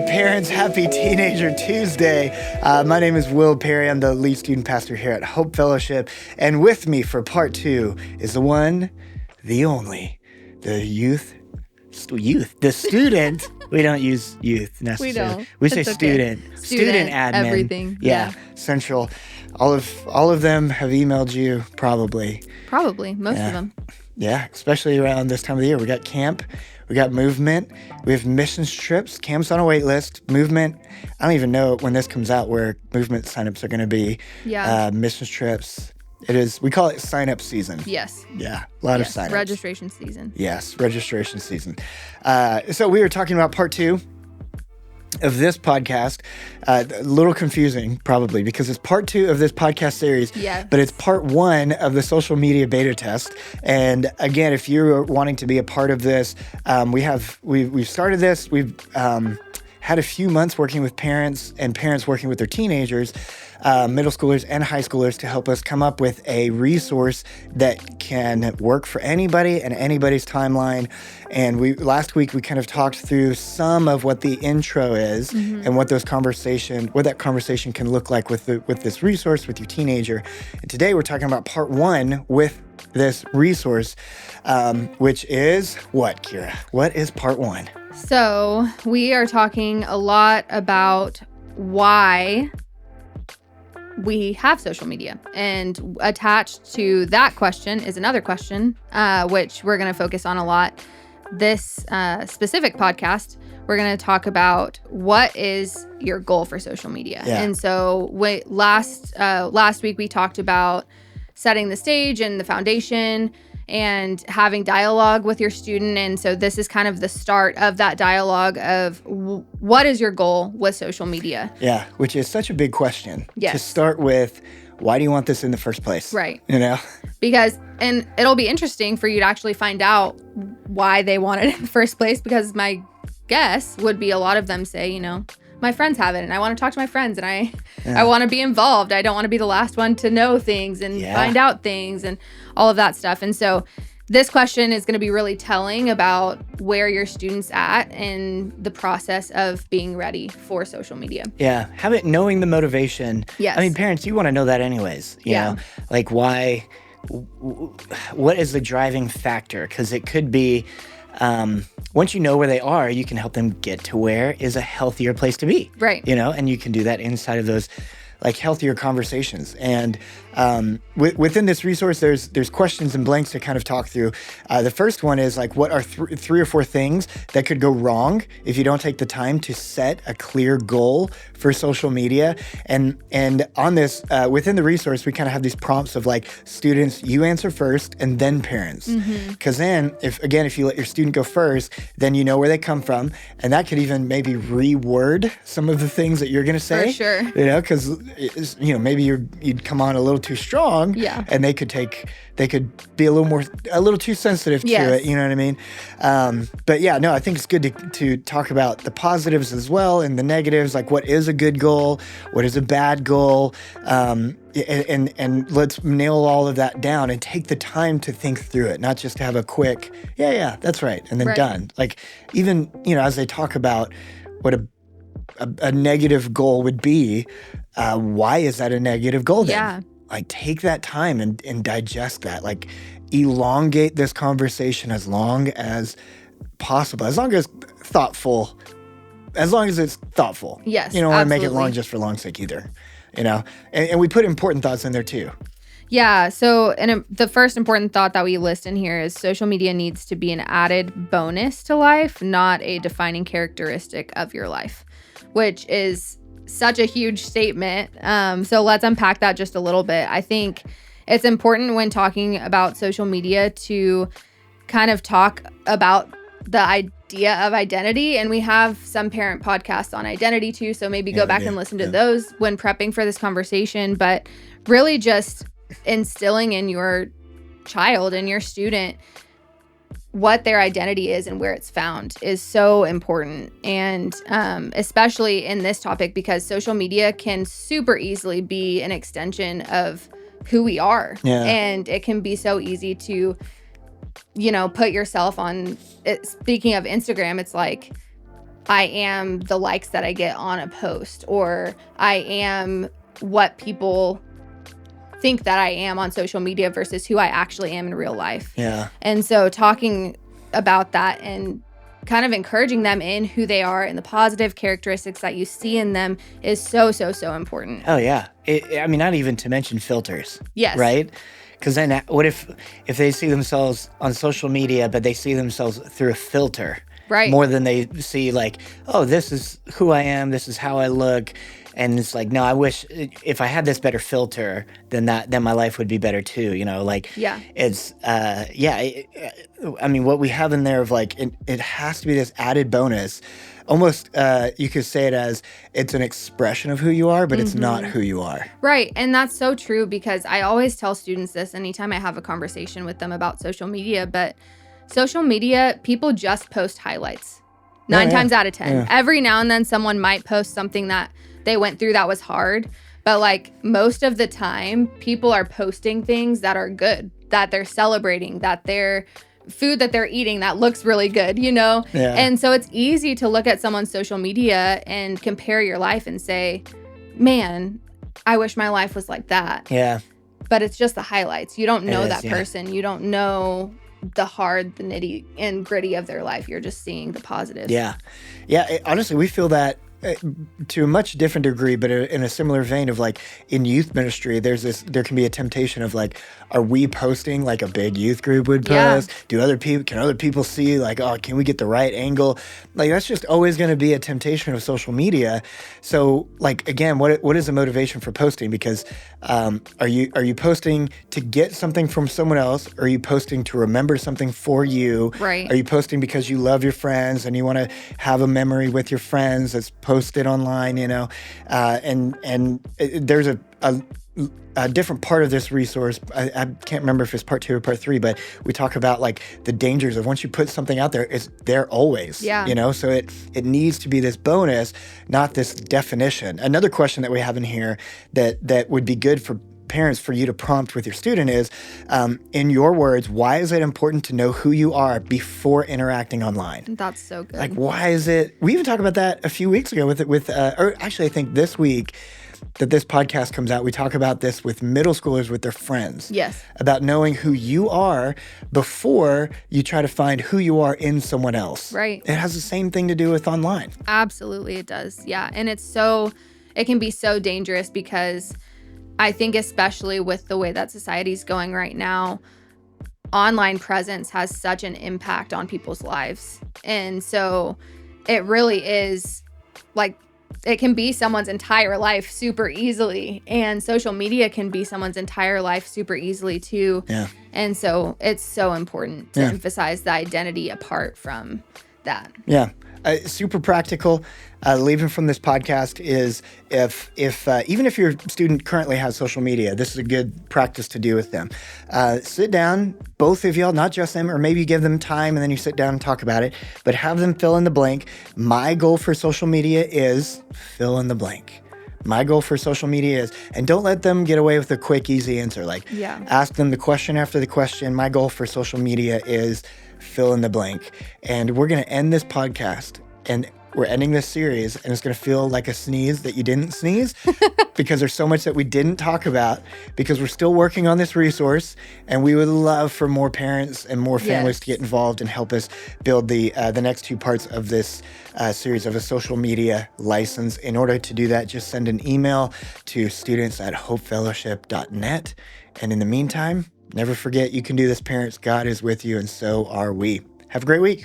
parents. Happy Teenager Tuesday. My name is Will Perry. I'm the lead student pastor here at Hope Fellowship. And with me for part 2 is the one, the only, the the student. We don't use youth necessarily. We don't. We say It's student. okay. Student admin. Everything. Yeah. Central. All of them have emailed you, probably. Probably. Most of them. Yeah, especially around this time of the year. We got camp, we got movement, we have missions trips, camp's on a wait list, movement. I don't even know when this comes out where movement signups are going to be. Yeah. Missions trips. It is, we call it sign up season. Yes. Yeah, a lot of sign ups. Registration season. Yes, registration season. So we were talking about part 2 of this podcast. A little confusing probably because it's part 2 of this podcast series, but it's part 1 of the social media beta test. And again, if you're wanting to be a part of this, we've started this. We've had a few months working with parents and parents working with their teenagers, middle schoolers and high schoolers, to help us come up with a resource that can work for anybody and anybody's timeline. And last week we kind of talked through some of what the intro is and what that conversation can look like with this resource with your teenager. And today we're talking about part 1 with this resource, which is what, Kira? What is part 1? So we are talking a lot about why we have social media, and attached to that question is another question, which we're going to focus on a lot. This specific podcast, we're going to talk about what is your goal for social media. Yeah. And so last week we talked about setting the stage and the foundation and having dialogue with your student. And so this is kind of the start of that dialogue of what is your goal with social media? Yeah, which is such a big question. Yes. To start with, why do you want this in the first place? Right. You know? Because, and it'll be interesting for you to actually find out why they want it in the first place, because my guess would be a lot of them say, my friends have it and I want to talk to my friends and I want to be involved. I don't want to be the last one to know things and find out things and all of that stuff. And so this question is going to be really telling about where your student's at in the process of being ready for social media. Yeah. Knowing the motivation. Yes. I mean, parents, you want to know that anyways. You know, like why, what is the driving factor? Because it could be, once you know where they are, you can help them get to where is a healthier place to be. Right. And you can do that inside of those like healthier conversations. And within this resource, there's questions and blanks to kind of talk through. The first one is like, what are 3 or 4 things that could go wrong if you don't take the time to set a clear goal for social media? And on this, within the resource, we kind of have these prompts of like, students, you answer first and then parents. Because then if you let your student go first, then you know where they come from. And that could even maybe reword some of the things that you're going to say. For sure. Because maybe you'd come on a little too strong, and they could be a little too sensitive to it. You know what I mean? But yeah, no, I think it's good to talk about the positives as well and the negatives, like what is a good goal, what is a bad goal, and let's nail all of that down and take the time to think through it, not just to have a quick, that's right, and then done. Like even, as they talk about what a negative goal would be, why is that a negative goal then? Yeah. Like take that time and digest that. Like elongate this conversation as long as possible, as long as it's thoughtful. Yes, you don't want to make it long just for long's sake either. And we put important thoughts in there too. Yeah. So, the first important thought that we list in here is social media needs to be an added bonus to life, not a defining characteristic of your life, which is such a huge statement. So let's unpack that just a little bit. I think it's important when talking about social media to kind of talk about the idea of identity. And we have some parent podcasts on identity too. So maybe go back and listen to those when prepping for this conversation. But really just instilling in your child and your student what their identity is and where it's found is so important. And especially in this topic, because social media can super easily be an extension of who we are. Yeah. And it can be so easy to, put yourself on it. Speaking of Instagram, it's like I am the likes that I get on a post, or I am what people think that I am on social media versus who I actually am in real life. Yeah. And so talking about that and kind of encouraging them in who they are and the positive characteristics that you see in them is so, so, so important. Oh, yeah. I mean, not even to mention filters. Yes. Right? Because then what if they see themselves on social media, but they see themselves through a filter? Right. More than they see like, oh, this is who I am, this is how I look. And it's like, no, I wish if I had this better filter, then my life would be better too. Like, yeah, it's, I mean, what we have in there of like, it has to be this added bonus. Almost, you could say it as it's an expression of who you are, but it's not who you are. Right. And that's so true, because I always tell students this anytime I have a conversation with them about social media. But social media, people just post highlights 9 times out of 10. Yeah. Every now and then someone might post something that they went through that was hard. But like most of the time, people are posting things that are good, that they're celebrating, that they're food that they're eating that looks really good, Yeah. And so it's easy to look at someone's social media and compare your life and say, man, I wish my life was like that. Yeah. But it's just the highlights. You don't know that person. You don't know the hard, the nitty and gritty of their life. You're just seeing the positives. Yeah. Yeah. Honestly, we feel that to a much different degree, but in a similar vein of like in youth ministry, there can be a temptation of like, are we posting like a big youth group would post? Yeah. Can other people see like, oh, can we get the right angle? Like that's just always going to be a temptation of social media. So like, again, what is the motivation for posting? Because are you posting to get something from someone else? Or are you posting to remember something for you? Right. Are you posting because you love your friends and you want to have a memory with your friends that's posted online, and there's a different part of this resource. I can't remember if it's part 2 or part 3, but we talk about like the dangers of once you put something out there, it's there always. Yeah. So it needs to be this bonus, not this definition. Another question that we have in here that would be good for parents for you to prompt with your student is, in your words, why is it important to know who you are before interacting online? That's so good. Like, why is it? We even talked about that a few weeks ago or actually I think this week that this podcast comes out, we talk about this with middle schoolers with their friends. Yes. About knowing who you are before you try to find who you are in someone else. Right. It has the same thing to do with online. Absolutely, it does. Yeah. And it can be so dangerous, because I think especially with the way that society's going right now, online presence has such an impact on people's lives. And so it really is like, it can be someone's entire life super easily, and social media can be someone's entire life super easily too. Yeah. And so it's so important to emphasize the identity apart from that. Yeah. Super practical. Leaving from this podcast is if even if your student currently has social media, this is a good practice to do with them. Sit down, both of y'all, not just them, or maybe you give them time and then you sit down and talk about it, but have them fill in the blank. My goal for social media is fill in the blank. My goal for social media is, and don't let them get away with a quick, easy answer. Like, ask them the question after the question. My goal for social media is fill in the blank. And we're going to end this podcast, and we're ending this series, and it's going to feel like a sneeze that you didn't sneeze because there's so much that we didn't talk about, because we're still working on this resource, and we would love for more parents and more families to get involved and help us build the next 2 parts of this series of a social media license. In order to do that, just send an email to students@hopefellowship.net. And in the meantime, never forget, you can do this, parents. God is with you, and so are we. Have a great week.